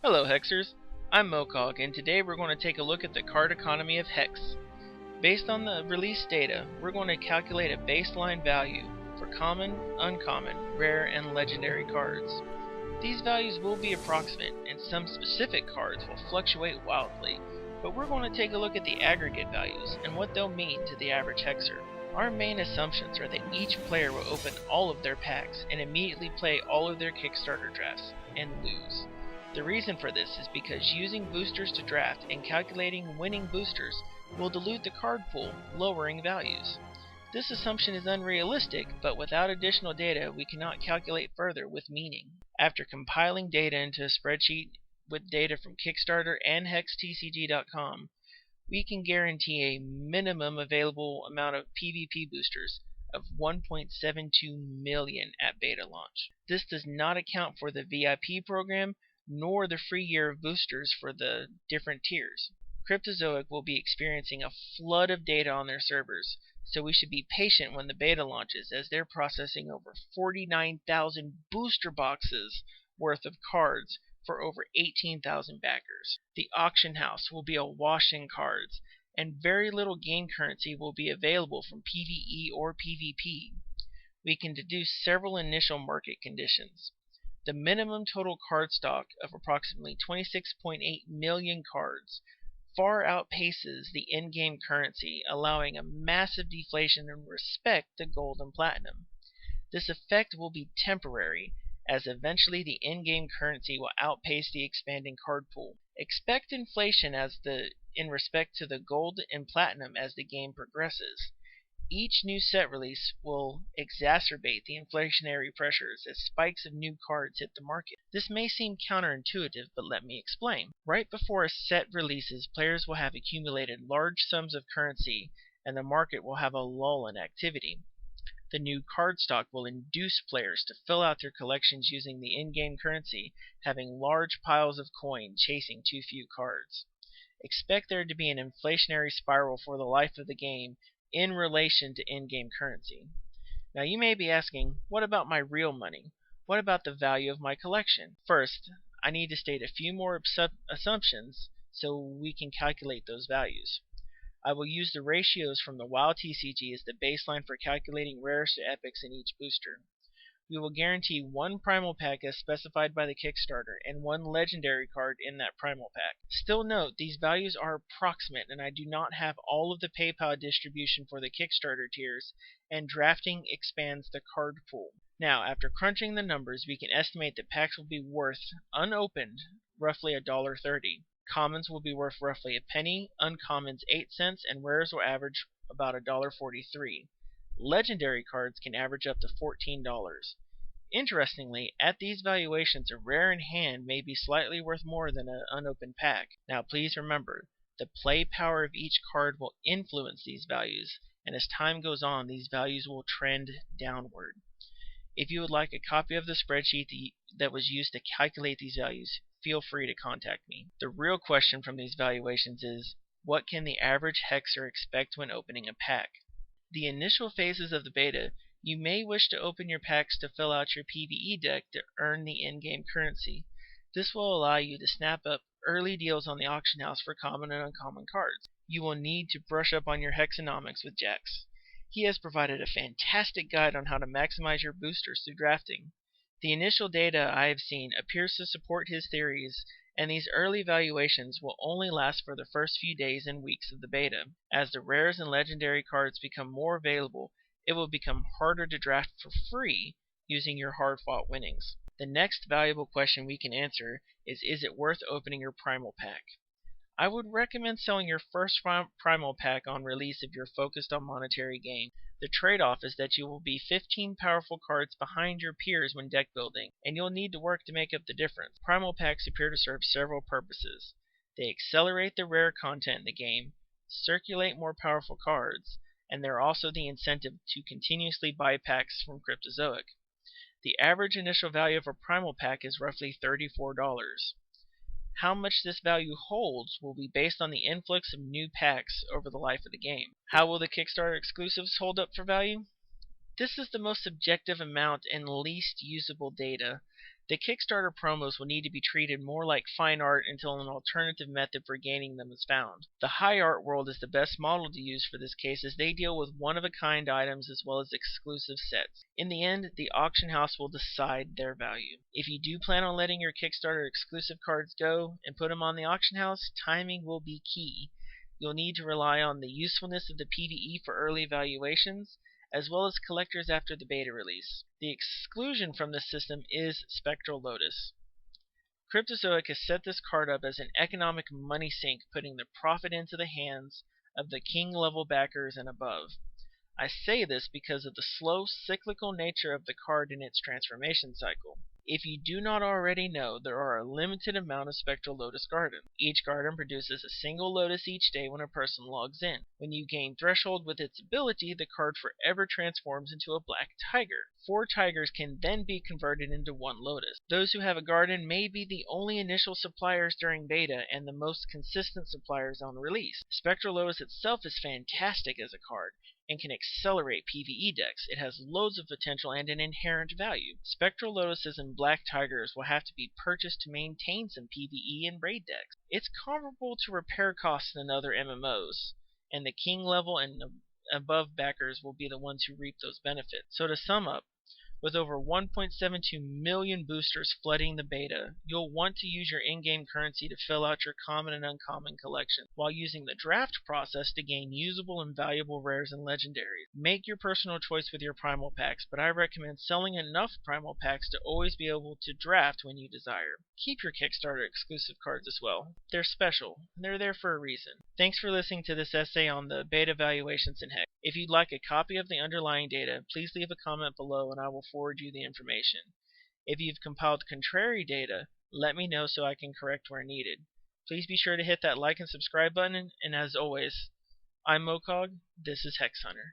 Hello Hexers, I'm Mokog, and today we're going to take a look at the card economy of Hex. Based on the release data, we're going to calculate a baseline value for common, uncommon, rare, and legendary cards. These values will be approximate, and some specific cards will fluctuate wildly, but we're going to take a look at the aggregate values and what they'll mean to the average Hexer. Our main assumptions are that each player will open all of their packs and immediately play all of their Kickstarter drafts, and lose. The reason for this is because using boosters to draft and calculating winning boosters will dilute the card pool, lowering values. This assumption is unrealistic, but without additional data we cannot calculate further with meaning. After compiling data into a spreadsheet with data from Kickstarter and HexTCG.com, we can guarantee a minimum available amount of PvP boosters of 1.72 million at beta launch. This does not account for the VIP program nor the free year of boosters for the different tiers. Cryptozoic will be experiencing a flood of data on their servers, so we should be patient when the beta launches, as they're processing over 49,000 booster boxes worth of cards for over 18,000 backers. The auction house will be awash in cards, and very little game currency will be available from PvE or PvP. We can deduce several initial market conditions. The minimum total card stock of approximately 26.8 million cards far outpaces the in-game currency, allowing a massive deflation in respect to gold and platinum. This effect will be temporary, as eventually the in-game currency will outpace the expanding card pool. Expect inflation in respect to the gold and platinum as the game progresses. Each new set release will exacerbate the inflationary pressures as spikes of new cards hit the market. This may seem counterintuitive, but let me explain. Right before a set releases, players will have accumulated large sums of currency, and the market will have a lull in activity. The new card stock will induce players to fill out their collections using the in-game currency, having large piles of coin chasing too few cards. Expect there to be an inflationary spiral for the life of the game in relation to in-game currency. Now you may be asking, what about my real money? What about the value of my collection? First, I need to state a few more assumptions so we can calculate those values. I will use the ratios from the WoW TCG as the baseline for calculating rares to epics in each booster. We will guarantee one primal pack as specified by the Kickstarter and one legendary card in that primal pack. Still note, these values are approximate, and I do not have all of the PayPal distribution for the Kickstarter tiers, and drafting expands the card pool. Now, after crunching the numbers, we can estimate that packs will be worth, unopened, roughly $1.30. Commons will be worth roughly a penny, uncommons 8 cents, and rares will average about $1.43. Legendary cards can average up to $14. Interestingly, at these valuations, a rare in hand may be slightly worth more than an unopened pack. Now please remember, the play power of each card will influence these values, and as time goes on, these values will trend downward. If you would like a copy of the spreadsheet that was used to calculate these values, feel free to contact me. The real question from these valuations is, what can the average Hexer expect when opening a pack? The initial phases of the beta, you may wish to open your packs to fill out your PvE deck to earn the in-game currency. This will allow you to snap up early deals on the auction house for common and uncommon cards. You will need to brush up on your Hexonomics with Jax. He has provided a fantastic guide on how to maximize your boosters through drafting. The initial data I have seen appears to support his theories, and these early valuations will only last for the first few days and weeks of the beta. As the rares and legendary cards become more available, it will become harder to draft for free using your hard-fought winnings. The next valuable question we can answer is it worth opening your primal pack? I would recommend selling your first primal pack on release if you're focused on monetary gain. The trade-off is that you will be 15 powerful cards behind your peers when deck building, and you'll need to work to make up the difference. Primal packs appear to serve several purposes. They accelerate the rare content in the game, circulate more powerful cards, and they're also the incentive to continuously buy packs from Cryptozoic. The average initial value of a primal pack is roughly $34. How much this value holds will be based on the influx of new packs over the life of the game. How will the Kickstarter exclusives hold up for value? This is the most subjective amount and least usable data. The Kickstarter promos will need to be treated more like fine art until an alternative method for gaining them is found. The high art world is the best model to use for this case, as they deal with one-of-a-kind items as well as exclusive sets. In the end, the auction house will decide their value. If you do plan on letting your Kickstarter exclusive cards go and put them on the auction house, timing will be key. You'll need to rely on the usefulness of the PvE for early evaluations, as well as collectors after the beta release. The exclusion from this system is Spectral Lotus. Cryptozoic has set this card up as an economic money sink, putting the profit into the hands of the king level backers and above. I say this because of the slow, cyclical nature of the card in its transformation cycle. If you do not already know, there are a limited amount of Spectral Lotus Gardens. Each garden produces a single lotus each day when a person logs in. When you gain Threshold with its ability, the card forever transforms into a black tiger. 4 tigers can then be converted into 1 lotus. Those who have a garden may be the only initial suppliers during beta and the most consistent suppliers on release. Spectral Lotus itself is fantastic as a card and can accelerate PvE decks. It has loads of potential and an inherent value. Spectral Lotuses and Black Tigers will have to be purchased to maintain some PvE and raid decks. It's comparable to repair costs in other MMOs, and the king level and above backers will be the ones who reap those benefits. So to sum up, with over 1.72 million boosters flooding the beta, you'll want to use your in-game currency to fill out your common and uncommon collection, while using the draft process to gain usable and valuable rares and legendaries. Make your personal choice with your primal packs, but I recommend selling enough primal packs to always be able to draft when you desire. Keep your Kickstarter exclusive cards as well. They're special, and they're there for a reason. Thanks for listening to this essay on the beta valuations in Hex. If you'd like a copy of the underlying data, please leave a comment below and I will forward you the information. If you've compiled contrary data, let me know so I can correct where needed. Please be sure to hit that like and subscribe button, and as always, I'm Mocog, this is HexHunter.